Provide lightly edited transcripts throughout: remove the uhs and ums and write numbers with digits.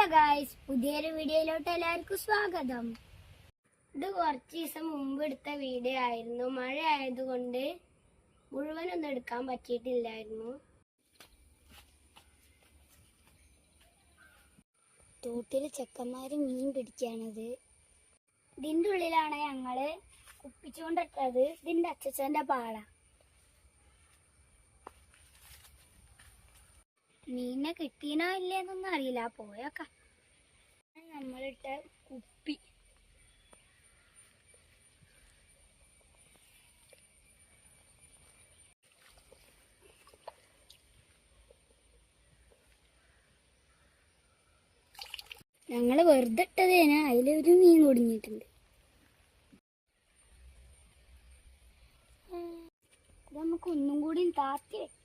Hello guys, പുതിയൊരു വീഡിയോയിലോട്ട് എല്ലാവർക്കും സ്വാഗതം. ഇത് കുറച്ച് ദിവസം മുമ്പ് എടുത്ത വീഡിയോ ആയിരുന്നു. മഴ ആയതുകൊണ്ട് മുഴുവനൊന്നും എടുക്കാൻ പറ്റിയിട്ടില്ലായിരുന്നു. തോട്ടിൽ ചെക്കന്മാര് മീൻ പിടിക്കാണത്. ഇതിൻ്റെ ഉള്ളിലാണ് ഞങ്ങള് കുപ്പിച്ചുകൊണ്ടിട്ടത്. ഇതിന്റെ അച്ഛന്റെ പാള. മീനെ കിട്ടീനോ ഇല്ലേന്നൊന്നും അറിയില്ല. പോയൊക്കെ നമ്മളിട്ട കുപ്പി. ഞങ്ങള് വെറുതെ ഇട്ടതേന. അതിലൊരു മീൻ കുടുങ്ങിയിട്ടുണ്ട്. ഇത് നമുക്ക് ഒന്നും കൂടി താത്തി വെക്കാം.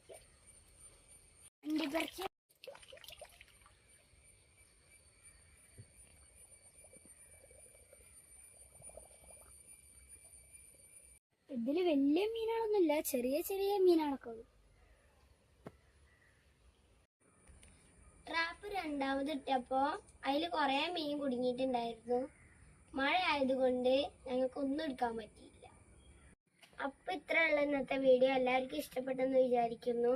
ഇതില് വലിയ മീനുകളൊന്നുമില്ല, ചെറിയ ചെറിയ മീനുകളൊക്കെ ഉള്ളു. ട്രാപ്പ് രണ്ടാമത് ഇട്ടപ്പോ അതില് കുറെ മീൻ കുടുങ്ങിയിട്ടുണ്ടായിരുന്നു. മഴ ആയതുകൊണ്ട് ഞങ്ങൾക്ക് ഒന്നും എടുക്കാൻ പറ്റിയില്ല. അപ്പൊ ഇത്രയുള്ള ഇന്നത്തെ വീഡിയോ. എല്ലാവർക്കും ഇഷ്ടപ്പെട്ടെന്ന് വിചാരിക്കുന്നു.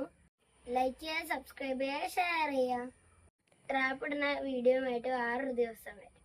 ലൈക്ക് ചെയ്യുക, സബ്സ്ക്രൈബ് ചെയ്യുക, ഷെയർ ചെയ്യുക. ട്രാപ്പ് ഇടുന്ന വീഡിയോ ആയിട്ട് വേറൊരു ദിവസം വരെ.